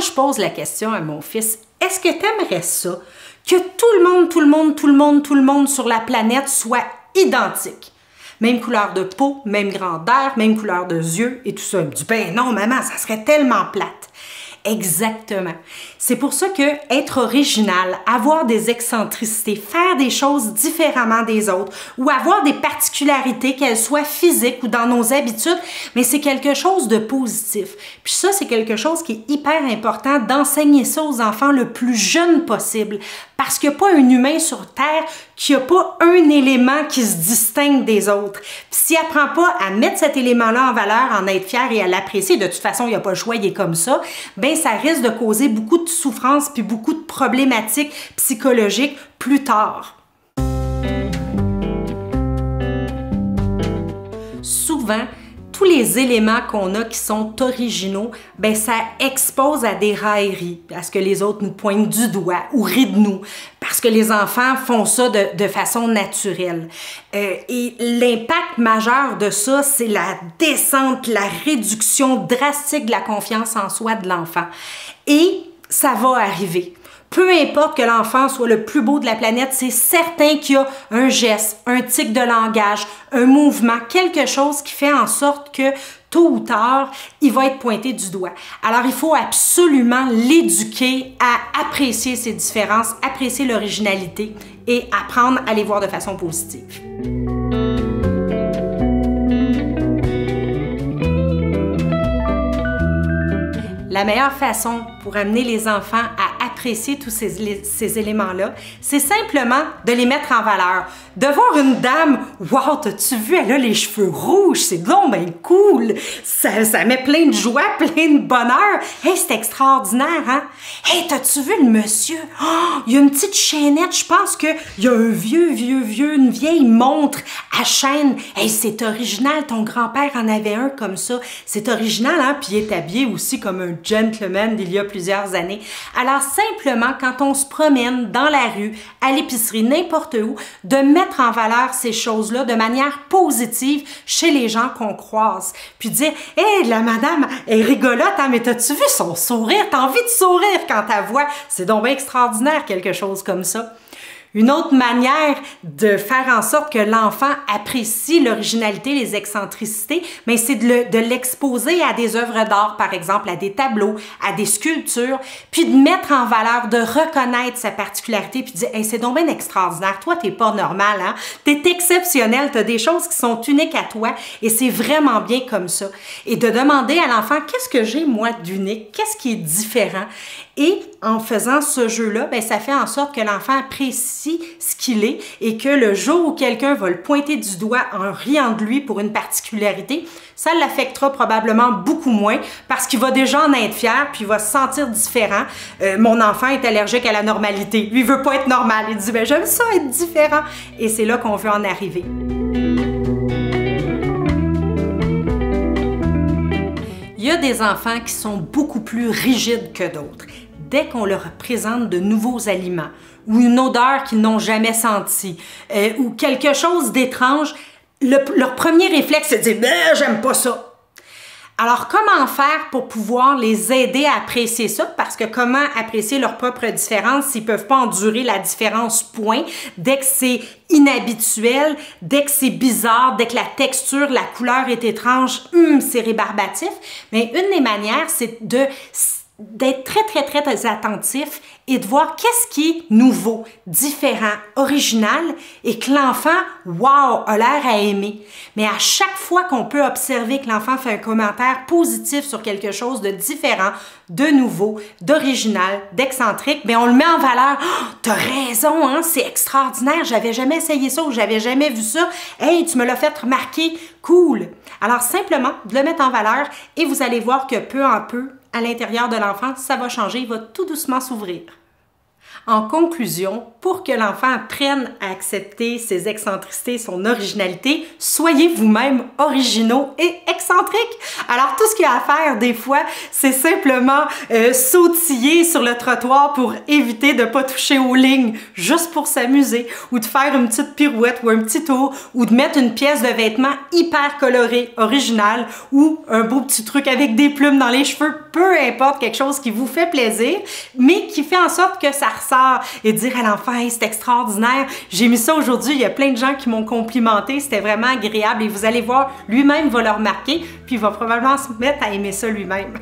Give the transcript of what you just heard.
je pose la question à mon fils, est-ce que tu aimerais ça? Que tout le monde sur la planète soit identique? Même couleur de peau, même grandeur, même couleur de yeux et tout ça. Il me dit, ben non, maman, ça serait tellement plate. Exactement. C'est pour ça que être original, avoir des excentricités, faire des choses différemment des autres ou avoir des particularités, qu'elles soient physiques ou dans nos habitudes, mais c'est quelque chose de positif. Puis ça, c'est quelque chose qui est hyper important d'enseigner ça aux enfants le plus jeune possible parce qu'il n'y a pas un humain sur Terre qui n'a pas un élément qui se distingue des autres. Puis s'il n'apprend pas à mettre cet élément-là en valeur, en être fier et à l'apprécier, de toute façon, il n'y a pas le choix, il est comme ça, ben ça risque de causer beaucoup de souffrance puis beaucoup de problématiques psychologiques plus tard. Souvent, tous les éléments qu'on a qui sont originaux, ben ça expose à des railleries, à ce que les autres nous pointent du doigt ou rient de nous, parce que les enfants font ça de façon naturelle. Et l'impact majeur de ça, c'est la descente, la réduction drastique de la confiance en soi de l'enfant. Et ça va arriver. Peu importe que l'enfant soit le plus beau de la planète, c'est certain qu'il y a un geste, un tic de langage, un mouvement, quelque chose qui fait en sorte que tôt ou tard, il va être pointé du doigt. Alors, il faut absolument l'éduquer à apprécier ses différences, apprécier l'originalité et apprendre à les voir de façon positive. La meilleure façon pour amener les enfants à apprécier tous ces éléments-là, c'est simplement de les mettre en valeur. De voir une dame, wow, t'as-tu vu, elle a les cheveux rouges, c'est donc ben cool, ça met plein de joie, plein de bonheur. Hey, c'est extraordinaire, hein? Hey, t'as-tu vu le monsieur? Oh, il y a une petite chaînette, je pense qu'il y a un une vieille montre à chaîne. Hey, c'est original, ton grand-père en avait un comme ça. C'est original, hein? Puis il est habillé aussi comme un gentleman d'il y a plusieurs années. Alors, simplement, quand on se promène dans la rue, à l'épicerie, n'importe où, de mettre en valeur ces choses-là de manière positive chez les gens qu'on croise. Puis dire, « Hey, la madame est rigolote, hein, mais t'as-tu vu son sourire? T'as envie de sourire quand t'as voix. » C'est donc bien extraordinaire, quelque chose comme ça. Une autre manière de faire en sorte que l'enfant apprécie l'originalité, les excentricités, mais c'est de l'exposer à des œuvres d'art, par exemple, à des tableaux, à des sculptures, puis de mettre en valeur, de reconnaître sa particularité, puis de dire, hey, c'est donc bien extraordinaire, toi, t'es pas normal, hein? T'es exceptionnel, t'as des choses qui sont uniques à toi, et c'est vraiment bien comme ça. Et de demander à l'enfant, qu'est-ce que j'ai, moi, d'unique? Qu'est-ce qui est différent? Et en faisant ce jeu-là, ben, ça fait en sorte que l'enfant apprécie ce qu'il est et que le jour où quelqu'un va le pointer du doigt en riant de lui pour une particularité, ça l'affectera probablement beaucoup moins parce qu'il va déjà en être fier puis il va se sentir différent. Mon enfant est allergique à la normalité. Lui, il veut pas être normal. Il dit, ben, j'aime ça être différent. Et c'est là qu'on veut en arriver. Il y a des enfants qui sont beaucoup plus rigides que d'autres. Dès qu'on leur présente de nouveaux aliments ou une odeur qu'ils n'ont jamais sentie ou quelque chose d'étrange, leur premier réflexe, c'est de dire « j'aime pas ça ». Alors, comment faire pour pouvoir les aider à apprécier ça? Parce que comment apprécier leur propre différence s'ils ne peuvent pas endurer la différence, point? Dès que c'est inhabituel, dès que c'est bizarre, dès que la texture, la couleur est étrange, c'est rébarbatif. Mais une des manières, c'est d'être très attentif et de voir qu'est-ce qui est nouveau, différent, original et que l'enfant, wow, a l'air à aimer. Mais à chaque fois qu'on peut observer que l'enfant fait un commentaire positif sur quelque chose de différent, de nouveau, d'original, d'excentrique, bien on le met en valeur. Oh, t'as raison, hein, c'est extraordinaire, j'avais jamais essayé ça ou j'avais jamais vu ça. Hey, tu me l'as fait remarquer, cool. Alors simplement, de le mettre en valeur et vous allez voir que peu en peu, à l'intérieur de l'enfant, ça va changer, il va tout doucement s'ouvrir. En conclusion, pour que l'enfant apprenne à accepter ses excentricités, son originalité, soyez vous-même originaux et excentriques. Alors tout ce qu'il y a à faire des fois, c'est simplement sautiller sur le trottoir pour éviter de ne pas toucher aux lignes, juste pour s'amuser, ou de faire une petite pirouette ou un petit tour, ou de mettre une pièce de vêtement hyper colorée, originale, ou un beau petit truc avec des plumes dans les cheveux, peu importe, quelque chose qui vous fait plaisir, mais qui fait en sorte que ça ressort et dire à l'enfant hey, c'est extraordinaire, j'ai mis ça aujourd'hui, il y a plein de gens qui m'ont complimenté, c'était vraiment agréable et vous allez voir, lui-même va le remarquer puis il va probablement se mettre à aimer ça lui-même.